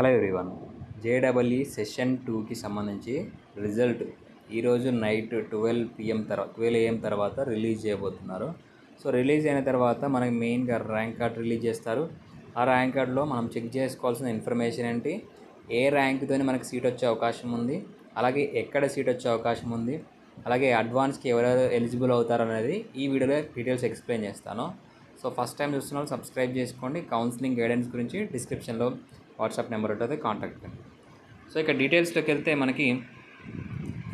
Hello everyone, జేడబ్ల్ఈ session 2కి సంబంధించి result ఈరోజు నైట్ 12 AM తర్వాత రిలీజ్ చేయబోతున్నారు. సో రిలీజ్ అయిన తర్వాత మనకి మెయిన్గా ర్యాంక్ కార్డ్ రిలీజ్ చేస్తారు. ఆ ర్యాంక్ కార్డులో మనం చెక్ చేసుకోవాల్సిన ఇన్ఫర్మేషన్ ఏంటి, ఏ ర్యాంక్తోనే మనకి సీట్ వచ్చే అవకాశం ఉంది, అలాగే ఎక్కడ సీట్ వచ్చే అవకాశం ఉంది, అలాగే అడ్వాన్స్కి ఎవరెవరు ఎలిజిబుల్ అవుతారు అనేది ఈ వీడియోలో డీటెయిల్స్ ఎక్స్ప్లెయిన్ చేస్తాను. సో ఫస్ట్ టైం చూస్తున్న వాళ్ళు సబ్స్క్రైబ్ చేసుకోండి. కౌన్సిలింగ్ గైడెన్స్ గురించి డిస్క్రిప్షన్లో వాట్సాప్ నెంబర్ ఉంటుంది, కాంటాక్ట్ కండి. సో ఇక డీటెయిల్స్లోకి వెళ్తే మనకి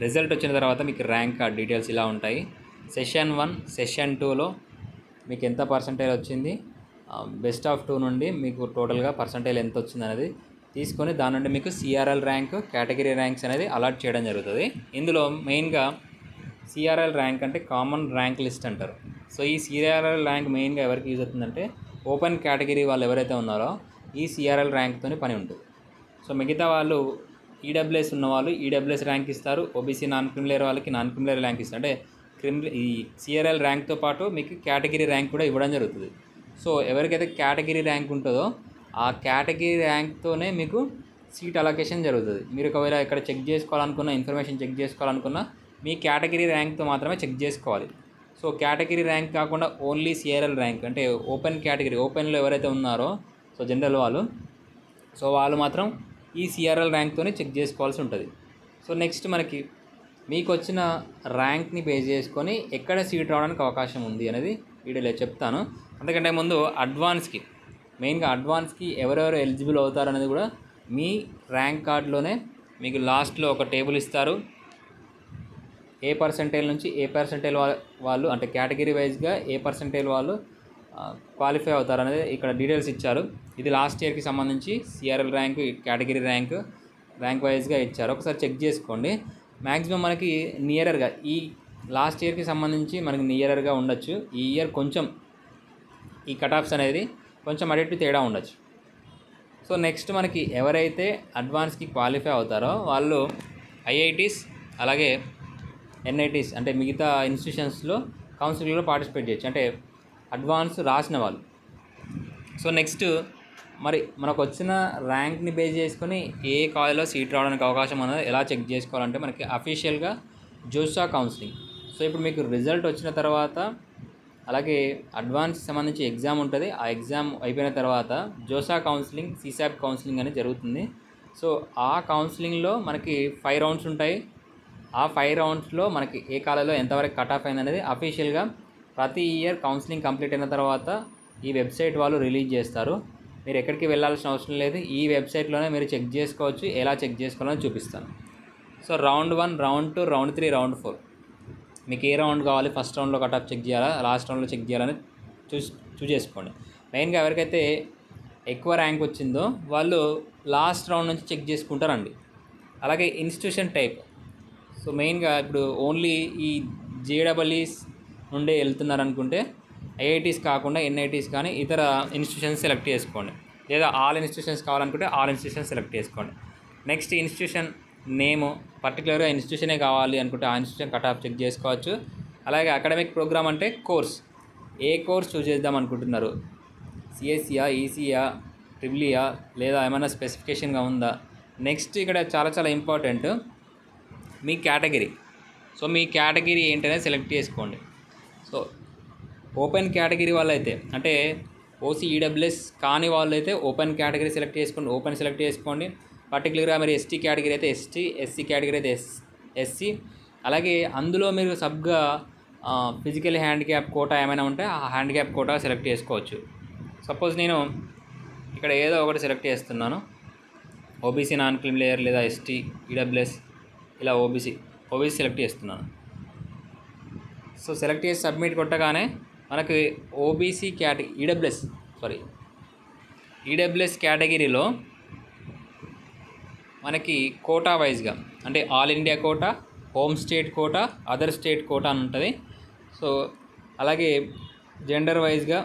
రిజల్ట్ వచ్చిన తర్వాత మీకు ర్యాంక్ కార్డ్ డీటెయిల్స్ ఇలా ఉంటాయి. సెషన్ 1, సెషన్ 2లో మీకు ఎంత పర్సంటేజ్ వచ్చింది, బెస్ట్ ఆఫ్ 2 నుండి మీకు టోటల్గా పర్సంటేజ్ ఎంత వచ్చింది అనేది తీసుకొని దాని నుండి మీకు సిఆర్ఎల్ ర్యాంక్, కేటగిరీ ర్యాంక్స్ అనేది అలాట్ చేయడం జరుగుతుంది. ఇందులో మెయిన్గా సిఆర్ఎల్ ర్యాంక్ అంటే కామన్ ర్యాంక్ లిస్ట్ అంటారు. సో ఈ సిఆర్ఎల్ ర్యాంక్ మెయిన్గా ఎవరికి యూజ్ అవుతుందంటే ఓపెన్ కేటగిరీ వాళ్ళు ఎవరైతే ఉన్నారో ఈ సిఆర్ఎల్ ర్యాంక్తోనే పని ఉంటుంది. సో మిగతా వాళ్ళు ఈడబ్ల్యూఎస్ ఉన్నవాళ్ళు ఈడబ్ల్యూఎస్ ర్యాంక్ ఇస్తారు, ఓబీసీ నాన్ క్రిమిలేయర్ వాళ్ళకి నాన్ క్రిమిలేయర్ ర్యాంక్ ఇస్తారు. అంటే ఈ సిఆర్ఎల్ ర్యాంక్తో పాటు మీకు కేటగిరీ ర్యాంక్ కూడా ఇవ్వడం జరుగుతుంది. సో ఎవరికైతే కేటగిరీ ర్యాంక్ ఉంటుందో ఆ కేటగిరీ ర్యాంక్తోనే మీకు సీట్ అలొకేషన్ జరుగుతుంది. మీరు ఒకవేళ ఇక్కడ చెక్ చేసుకోవాలనుకున్న ఇన్ఫర్మేషన్ చెక్ చేసుకోవాలనుకున్న మీ కేటగిరీ ర్యాంక్తో మాత్రమే చెక్ చేసుకోవాలి. సో కేటగిరీ ర్యాంక్ కాకుండా ఓన్లీ సిఆర్ఎల్ ర్యాంక్ అంటే ఓపెన్ కేటగిరీ, ఓపెన్లో ఎవరైతే ఉన్నారో సో జనరల్ వాళ్ళు మాత్రం ఈ సిఆర్ఎల్ ర్యాంక్తోనే చెక్ చేసుకోవాల్సి ఉంటుంది. సో నెక్స్ట్ మనకి మీకు వచ్చిన ర్యాంక్ని బేస్ చేసుకొని ఎక్కడ సీట్ రావడానికి అవకాశం ఉంది అనేది వీడియోలో చెప్తాను. అంతకంటే ముందు మెయిన్గా అడ్వాన్స్కి ఎవరెవరు ఎలిజిబుల్ అవుతారు అనేది కూడా మీ ర్యాంక్ కార్డులోనే మీకు లాస్ట్లో ఒక టేబుల్ ఇస్తారు. ఏ పర్సంటేజ్ నుంచి ఏ పర్సంటేజ్ వాళ్ళు అంటే కేటగిరీ వైజ్గా ఏ పర్సంటేజ్ వాళ్ళు క్వాలిఫై అవుతారు అనేది ఇక్కడ డీటెయిల్స్ ఇచ్చారు. ఇది లాస్ట్ ఇయర్కి సంబంధించి సిఆర్ఎల్ ర్యాంక్, కేటగిరీ ర్యాంక్ వైజ్గా ఇచ్చారు. ఒకసారి చెక్ చేసుకోండి. మ్యాక్సిమం మనకి నియరర్గా ఈ లాస్ట్ ఇయర్కి సంబంధించి మనకి నియరర్గా ఉండొచ్చు. ఈ ఇయర్ కొంచెం ఈ కటాఫ్స్ అనేది కొంచెం అడిట్ తేడా ఉండొచ్చు. సో నెక్స్ట్ మనకి ఎవరైతే అడ్వాన్స్కి క్వాలిఫై అవుతారో వాళ్ళు ఐఐటీస్ అలాగే ఎన్ఐటీస్ అంటే మిగతా ఇన్స్టిట్యూషన్స్లో కౌన్సిలింగ్లో పార్టిసిపేట్ చేయొచ్చు, అంటే అడ్వాన్స్ రాసిన వాళ్ళు. సో నెక్స్ట్ మరి మనకు వచ్చిన ర్యాంక్ని బేస్ చేసుకొని ఏ కాలేజ్లో సీట్ రావడానికి అవకాశం అనేది ఎలా చెక్ చేసుకోవాలంటే మనకి అఫీషియల్గా జోసా కౌన్సిలింగ్. సో ఇప్పుడు మీకు రిజల్ట్ వచ్చిన తర్వాత అలాగే అడ్వాన్స్ సంబంధించి ఎగ్జామ్ ఉంటుంది. ఆ ఎగ్జామ్ అయిపోయిన తర్వాత జోసా కౌన్సిలింగ్, సిసాప్ కౌన్సిలింగ్ అనేది జరుగుతుంది. సో ఆ కౌన్సిలింగ్లో మనకి 5 రౌండ్స్ ఉంటాయి. ఆ 5 రౌండ్స్లో మనకి ఏ కాలేజ్లో ఎంతవరకు కట్ ఆఫ్ అయింది అనేది అఫీషియల్గా ప్రతి ఇయర్ కౌన్సిలింగ్ కంప్లీట్ అయిన తర్వాత ఈ వెబ్సైట్ వాళ్ళు రిలీజ్ చేస్తారు. మీరు ఎక్కడికి వెళ్ళాల్సిన అవసరం లేదు, ఈ వెబ్సైట్లోనే మీరు చెక్ చేసుకోవచ్చు. ఎలా చెక్ చేసుకోవాలని చూపిస్తాను. So round 1, round 2, round 3, round 4 మీకు ఏ రౌండ్ కావాలి, ఫస్ట్ రౌండ్లో కట్ ఆఫ్ చెక్ చేయాలా, లాస్ట్ రౌండ్లో చెక్ చేయాలని చూస్ చేసుకోండి. మెయిన్గా ఎవరికైతే ఎక్కువ ర్యాంక్ వచ్చిందో వాళ్ళు లాస్ట్ రౌండ్ నుంచి చెక్ చేసుకుంటారండి. అలాగే ఇన్స్టిట్యూషన్ టైప్, సో మెయిన్గా ఇప్పుడు ఓన్లీ ఈ జేడబ్ల్ఈస్ నుండే వెళ్తున్నారనుకుంటే ఐఐటీస్ కాకుండా ఎన్ఐటీస్ కానీ ఇతర ఇన్స్టిట్యూషన్స్ సెలెక్ట్ చేసుకోండి. లేదా ఆల్ ఇన్స్టిట్యూషన్స్ కావాలనుకుంటే ఆల్ ఇన్స్టిట్యూషన్స్ సెలెక్ట్ చేసుకోండి. నెక్స్ట్ ఇన్స్టిట్యూషన్ నేము, పర్టికులర్గా ఇన్స్టిట్యూషనే కావాలి అనుకుంటే ఆ ఇన్స్టిట్యూషన్ కట్ ఆఫ్ చెక్ చేసుకోవచ్చు. అలాగే అకాడమిక్ ప్రోగ్రామ్ అంటే కోర్స్, ఏ కోర్స్ చూస్ చేద్దాం అనుకుంటున్నారు, సిఎస్సియా, ఈసీయా, ట్రిపుల్ఈయా లేదా ఏమైనా స్పెసిఫికేషన్గా ఉందా. నెక్స్ట్ ఇక్కడ చాలా ఇంపార్టెంట్ మీ కేటగిరీ. సో మీ కేటగిరీ ఏంటనేది సెలెక్ట్ చేసుకోండి. సో ఓపెన్ కేటగిరీ వాళ్ళైతే అంటే ఓసీ ఈడబ్ల్యూఎస్ కాని వాళ్ళైతే ఓపెన్ కేటగిరీ సెలెక్ట్ చేసుకోండి, ఓపెన్ సెలెక్ట్ చేసుకోండి. పర్టికులర్గా మీరు ఎస్టీ కేటగిరీ అయితే ఎస్టీ, ఎస్సీ కేటగిరీ అయితే ఎస్సీ. అలాగే అందులో మీరు సబ్గా ఫిజికల్ హ్యాండిక్యాప్ కోటా ఏమైనా ఉంటే ఆ హ్యాండిక్యాప్ కోటా సెలెక్ట్ చేసుకోవచ్చు. సపోజ్ నేను ఇక్కడ ఏదో ఒకటి సెలెక్ట్ చేస్తున్నాను, ఓబీసీ నాన్ క్రిమిలేయర్ లేదా ఎస్టీ, ఈడబ్ల్యూఎస్ ఇలా ఓబీసీ సెలెక్ట్ చేస్తున్నాను. సో సెలెక్ట్ చేసి సబ్మిట్ కొట్టగానే మనకి ఓబీసీ ఈడబ్ల్యూఎస్ కేటగిరీలో మనకి కోటా వైజ్గా అంటే all India quota, home state quota, other state quota అని ఉంటుంది. సో అలాగే జెండర్ వైజ్గా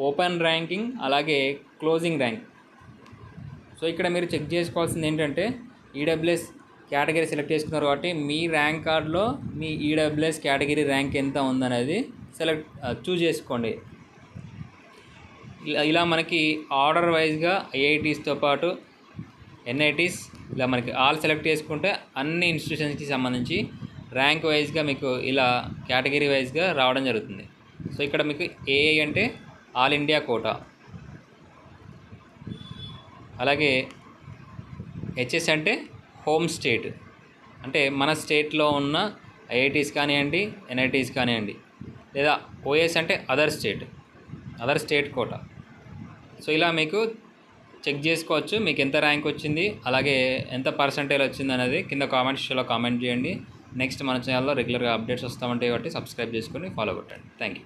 ఓపెన్ ర్యాంకింగ్ అలాగే క్లోజింగ్ ర్యాంక్. సో ఇక్కడ మీరు చెక్ చేసుకోవాల్సింది ఏంటంటే ఈడబ్ల్యూఎస్ కేటగిరీ సెలెక్ట్ చేసుకున్నారు కాబట్టి మీ ర్యాంక్ కార్డులో మీ ఈడబ్ల్యూఎస్ కేటగిరీ ర్యాంక్ ఎంత ఉందనేది చూస్ చేసుకోండి. ఇలా మనకి ఆర్డర్ వైజ్గా ఐఐటీస్తో పాటు ఎన్ఐటీస్ ఇలా మనకి ఆల్ సెలెక్ట్ చేసుకుంటే అన్ని ఇన్స్టిట్యూషన్స్కి సంబంధించి ర్యాంక్ వైజ్గా మీకు ఇలా కేటగిరీ వైజ్గా రావడం జరుగుతుంది. సో ఇక్కడ మీకు ఏఐ అంటే ఆల్ ఇండియా కోటా, అలాగే హెచ్ఎస్ అంటే హోమ్ స్టేట్, అంటే మన స్టేట్లో ఉన్న ఐఐటీస్ కానివ్వండి, ఎన్ఐటీస్ కానివ్వండి, లేదా ఓఎస్ అంటే అదర్ స్టేట్ కోటా. సో ఇలా మీకు చెక్ చేసుకోవచ్చు మీకు ఎంత ర్యాంక్ వచ్చింది, అలాగే ఎంత పర్సంటేజ్ వచ్చింది అనేది కింద కామెంట్ సెక్షన్లో కామెంట్ చేయండి. నెక్స్ట్ మన ఛానల్లో రెగ్యులర్గా అప్డేట్స్ వస్తామంటే కాబట్టి సబ్స్క్రైబ్ చేసుకొని ఫాలో కొట్టండి. Thank you.